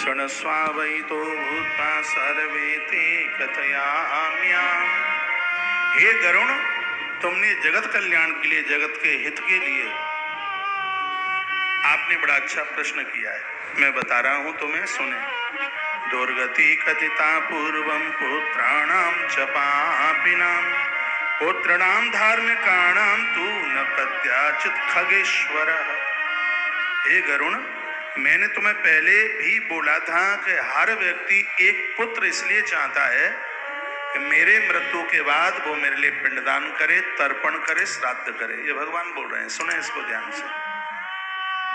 क्षणस्वावै तो भूत्वा सर्वे ते कथयाम्याम्। हे गरुण, तुमने जगत कल्याण के लिए, जगत के हित के लिए आपने बड़ा अच्छा प्रश्न किया है। मैं बता रहा हूं तुम्हें, सुने। दुर्गति कथिता पूर्वं पुत्राणां च पापिनां, पुत्राणां धार्मिकाणां तु न कदाचित् खगेश्वरः। हे गरुण, मैंने तुम्हें पहले भी बोला था कि हर व्यक्ति एक पुत्र इसलिए चाहता है कि मेरे मृत्यु के बाद वो मेरे लिए पिंडदान करे, तर्पण करे, श्राद्ध करे। ये भगवान बोल रहे हैं, सुने इसको ध्यान से।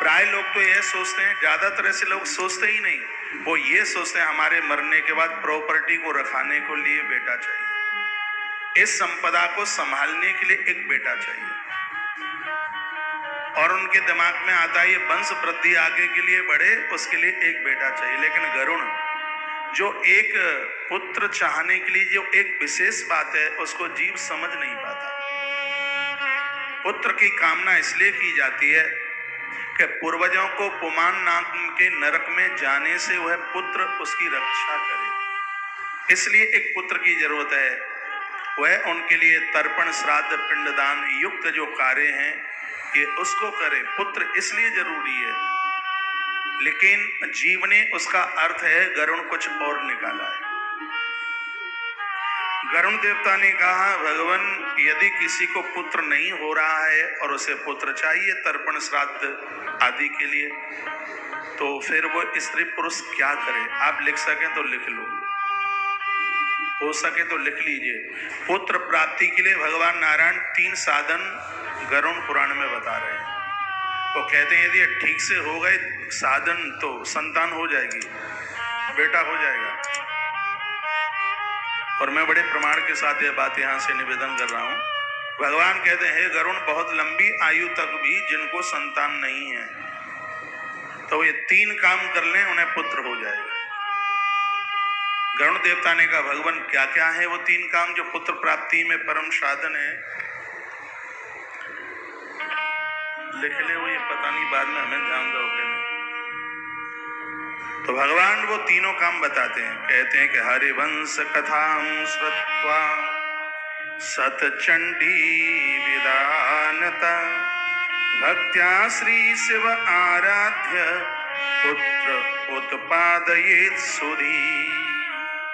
प्राय लोग तो यह सोचते हैं, ज्यादातर ऐसे लोग सोचते ही नहीं, वो ये सोचते हैं हमारे मरने के बाद प्रॉपर्टी को रखाने को लिए बेटा चाहिए, इस संपदा को संभालने के लिए एक बेटा चाहिए, और उनके दिमाग में आता है ये वंश वृद्धि आगे के लिए बढ़े, उसके लिए एक बेटा चाहिए। लेकिन गरुण जो एक पुत्र चाहने के लिए जो एक विशेष बात है, उसको जीव समझ नहीं पाता। पुत्र की कामना इसलिए की जाती है कि पूर्वजों को पुमान नाम के नरक में जाने से वह पुत्र उसकी रक्षा करे, इसलिए एक पुत्र की जरूरत है। वह उनके लिए तर्पण, श्राद्ध, पिंडदान युक्त जो कार्य हैं कि उसको करे। पुत्र इसलिए जरूरी है, लेकिन जीव ने उसका अर्थ है गरुण कुछ और निकाला है। गरुण देवता ने कहा, भगवान यदि किसी को पुत्र नहीं हो रहा है और उसे पुत्र चाहिए तर्पण श्राद्ध आदि के लिए, तो फिर वो स्त्री पुरुष क्या करे? आप लिख सकें तो लिख लो, हो सके तो लिख लीजिए। पुत्र प्राप्ति के लिए भगवान नारायण 3 साधन गरुण पुराण में बता रहे हैं। तो कहते हैं यदि ठीक से हो गए साधन तो संतान हो जाएगी, बेटा हो जाएगा। और मैं बड़े प्रमाण के साथ यह बात यहां से निवेदन कर रहा हूं। भगवान कहते हैं, गरुण, बहुत लंबी आयु तक भी जिनको संतान नहीं है तो ये 3 काम कर लें, उन्हें पुत्र हो जाएगा। गरुण देवता ने कहा, भगवान क्या क्या है वो 3 काम जो पुत्र प्राप्ति में परम साधन है? लिख ले, वो ये पता नहीं बाद में हमें ध्यान दोगे नहीं। तो भगवान वो तीनों काम बताते हैं। कहते हैं कि हरिवंश कथां श्रुत्वा सतचंडी विदानता भक्त्या श्री शिव आराध्य पुत्र उत्पादयेत् सुधी।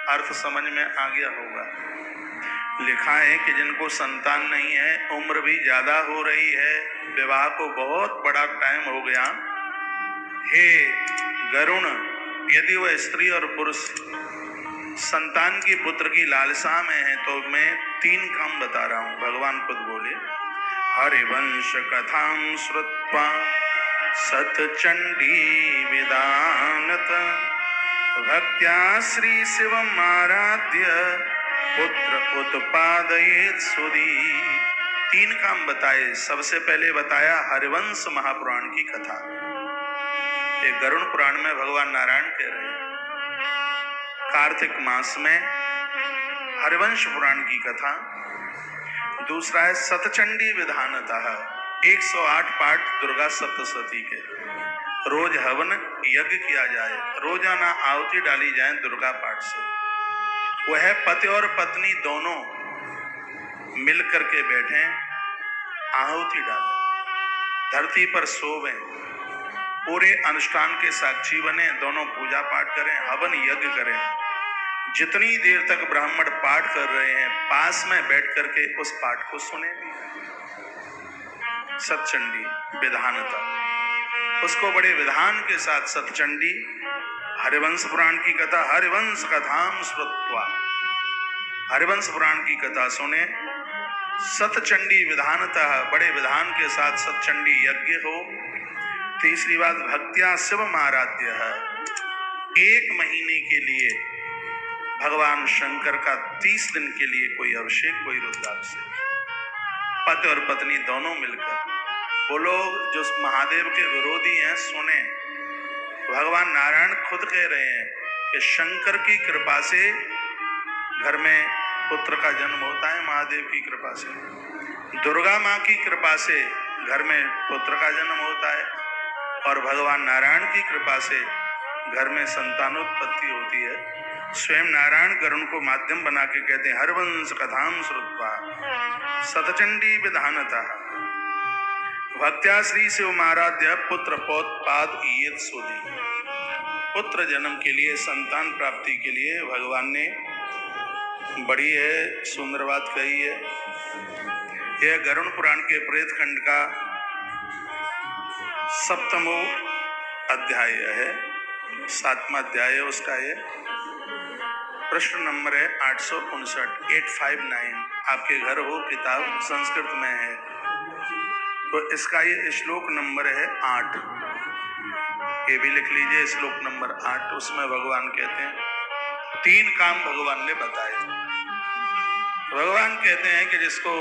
अर्थ समझ में आ गया होगा। लिखा है कि जिनको संतान नहीं है, उम्र भी ज्यादा हो रही है, विवाह को बहुत बड़ा टाइम हो गया, हे गरुण, यदि वह स्त्री और पुरुष संतान की, पुत्र की लालसा में है, तो मैं 3 काम बता रहा हूं। भगवान खुद बोले, हरिवंश कथां श्रुत्वा सतचंडी विदानत भक्त्या श्री शिवम् आराध्य पुत्र उत्पादयेत् सुधी। 3 काम बताए। सबसे पहले बताया हरिवंश महापुराण की कथा। एक गरुण पुराण में भगवान नारायण कह रहे हैं, कार्तिक मास में हरिवंश पुराण की कथा। दूसरा है सतचंडी विधानतः, 108 पाठ दुर्गा सप्तशती के, रोज हवन यज्ञ किया जाए, रोजाना आहुति डाली जाए दुर्गा पाठ से। वह पति और पत्नी दोनों मिलकर के बैठे, आहुति डालें, धरती पर सोवें, पूरे अनुष्ठान के साक्षी बने, दोनों पूजा पाठ करें, हवन यज्ञ करें। जितनी देर तक ब्राह्मण पाठ कर रहे हैं, पास में बैठ करके उस पाठ को सुने भी। सतचंडी विधानता, उसको बड़े विधान के साथ सतचंडी हरिवंश पुराण की कथा, हरिवंश कथां श्रुत्वा, हरिवंश पुराण की कथा सुने। सतचंडी विधानतः, बड़े विधान के साथ सतचंडी यज्ञ हो। तीसरी बात, भक्त्या शिवम् आराध्य है, 1 महीने के लिए भगवान शंकर का 30 दिन के लिए कोई अभिषेक, कोई रुद्राभिषेक, पति और पत्नी दोनों मिलकर। वो लोग जो महादेव के विरोधी हैं, सुने, भगवान नारायण खुद कह रहे हैं कि शंकर की कृपा से घर में पुत्र का जन्म होता है, महादेव की कृपा से, दुर्गा माँ की कृपा से घर में पुत्र का जन्म होता है, और भगवान नारायण की कृपा से घर में संतानोत्पत्ति होती है। स्वयं नारायण गरुण को माध्यम बना के कहते हैं हरवंश कथाम श्रुत्वा सतचंडी विधानतः भक्त्या श्री शिव महाराध्य पुत्र पौत्पाद ईयत सोदी। पुत्र जन्म के लिए, संतान प्राप्ति के लिए भगवान ने बड़ी है सुंदर बात कही है। यह गरुड़ पुराण के प्रेत खंड का 7वां अध्याय है, 7वां अध्याय है उसका। ये प्रश्न नंबर है 859, 859। आपके घर हो किताब, संस्कृत में है, तो इसका ये श्लोक नंबर है 8। ये भी लिख लीजिए, श्लोक नंबर 8। उसमें भगवान कहते हैं 3 काम भगवान ने बताए। भगवान कहते हैं कि जिसको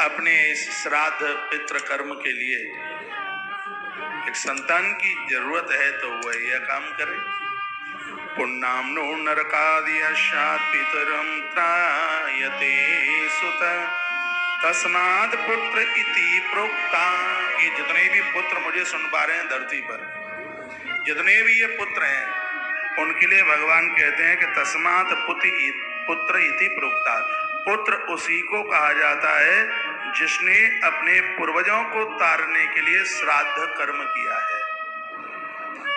अपने इस श्राद्ध पितृ कर्म के लिए एक संतान की जरूरत है तो वह यह काम करे। पुण्णाम नो नरकादियशात् पितरम त्रायते सुत तस्मात् पुत्र इति प्रोक्ता। ये जितने भी पुत्र मुझे सुन पा रहे हैं धरती पर, जितने भी ये पुत्र हैं उनके लिए भगवान कहते हैं कि तस्मात् पुत्र इति प्रोक्ता। पुत्र उसी को कहा जाता है जिसने अपने पूर्वजों को तारने के लिए श्राद्ध कर्म किया है।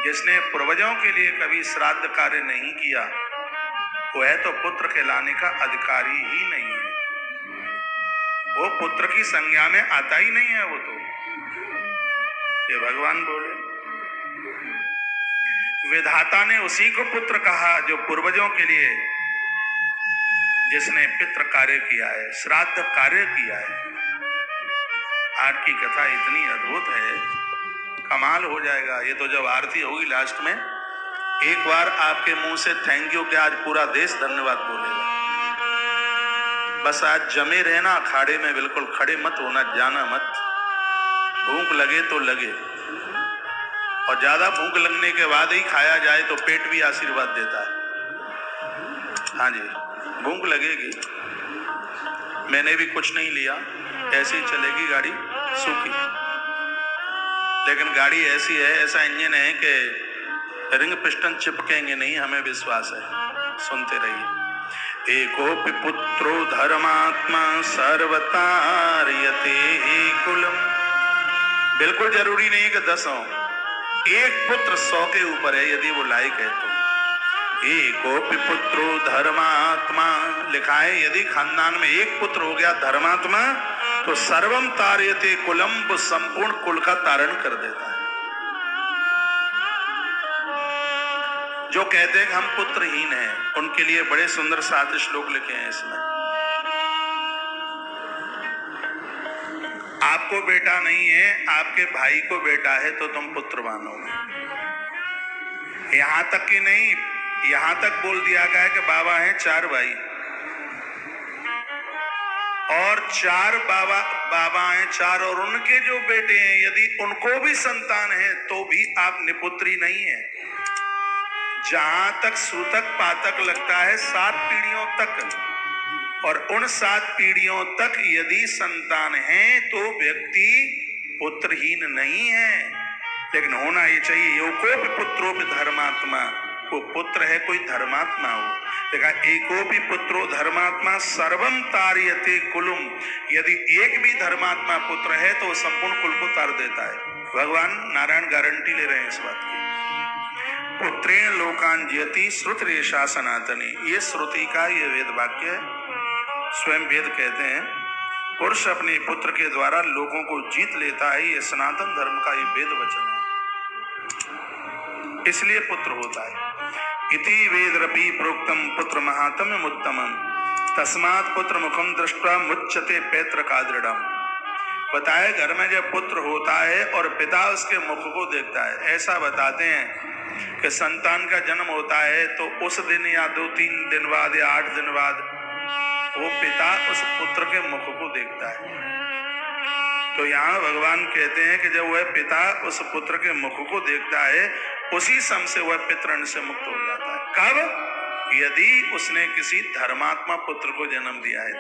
जिसने पूर्वजों के लिए कभी श्राद्ध कार्य नहीं किया वह तो पुत्र कहलाने का अधिकारी ही नहीं है। वो पुत्र की संज्ञा में आता ही नहीं है। वो तो ये भगवान बोले, विधाता ने उसी को पुत्र कहा जो पूर्वजों के लिए, जिसने पितृ कार्य किया है, श्राद्ध कार्य किया है। आज की कथा इतनी अद्भुत है, कमाल हो जाएगा। ये तो जब आरती होगी लास्ट में, एक बार आपके मुंह से थैंक यू के आज पूरा देश धन्यवाद बोलेगा। बस आज जमे रहना अखाड़े में, बिल्कुल खड़े मत होना, जाना मत। भूख लगे तो लगे, और ज्यादा भूख लगने के बाद ही खाया जाए तो पेट भी आशीर्वाद देता है। हाँ जी, भूख लगेगी। मैंने भी कुछ नहीं लिया, ऐसे ही चलेगी गाड़ी सूखी, लेकिन गाड़ी ऐसी है, ऐसा इंजन है कि रिंग पिस्टन चिपकेंगे नहीं, हमें विश्वास है। सुनते रहिए। एकोपि पुत्रो धर्मात्मा सर्वतार्यते कुलम। बिल्कुल जरूरी नहीं कि 10 हो, एक पुत्र 100 के ऊपर है यदि वो लायक है तो। एकोपि पुत्रो धर्मात्मा, लिखा है यदि खानदान में एक पुत्र हो गया धर्मात्मा तो सर्वम तार्यते कुलम, वो संपूर्ण कुल का तारण कर देता है। जो कहते हैं कि हम पुत्रहीन हैं उनके लिए बड़े सुंदर 7 श्लोक लिखे हैं इसमें। आपको बेटा नहीं है, आपके भाई को बेटा है तो तुम पुत्रवान हो। यहां तक कि नहीं, यहां तक बोल दिया गया है कि बाबा हैं 4 भाई और 4 बाबा हैं 4, और उनके जो बेटे हैं यदि उनको भी संतान है तो भी आप निपुत्री नहीं है। जहां तक सूतक पातक लगता है 7 पीढ़ियों तक, और उन 7 पीढ़ियों तक यदि संतान है तो व्यक्ति पुत्रहीन नहीं है। लेकिन होना ये चाहिए योकोपि पुत्रोपि धर्मात्मा, वो पुत्र है कोई धर्मात्मा हो। देखा, एकोपि पुत्रो धर्मात्मा सर्वम तार्यते कुलम। यदि एक भी धर्मात्मा पुत्र है तो संपूर्ण कुल को तार देता है। भगवान नारायण गारंटी ले रहे हैं इस बात की। पुत्रेण लोकान जयति श्रुतिरेषा सनातनी। ये श्रुति का ये वेद वाक्य है। स्वयं वेद कहते हैं पुरुष अपने पुत्र के द्वारा लोगों को जीत लेता है। ये सनातन धर्म का ये वेद वचन है, इसलिए पुत्र होता है। इति वेदरपि प्रोक्तम पुत्र महात्म्यम उत्तमम तस्मात् पुत्र मुखम दृष्ट्वा मुच्यते पैत्र का दृढ़म। बताए घर में जब पुत्र होता है और पिता उसके मुख को देखता है, ऐसा बताते हैं कि संतान का जन्म होता है तो उस दिन या 2-3 दिन बाद या 8 दिन बाद वो पिता उस पुत्र के मुख को देखता है। तो यहाँ भगवान कहते हैं कि जब वह पिता उस पुत्र के मुख को देखता है उसी समय से वह पितृण से मुक्त हो जाता है। कब? यदि उसने किसी धर्मात्मा पुत्र को जन्म दिया है तब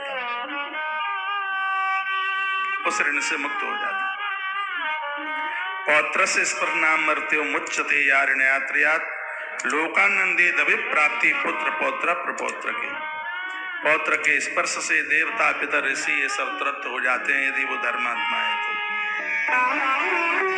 उस ऋण से मुक्त हो जाता है। पौत्र से स्पर्नाम मर्त्यो मुच्यते या ऋणयात्र्यात् लोकानंदे दबे प्राप्ति पुत्र पौत्र प्रपौत्र के। पौत्र के स्पर्श से देवता पितर ऋषि ये सब तृप्त हो जाते हैं यदि वो धर्मात्मा है तो।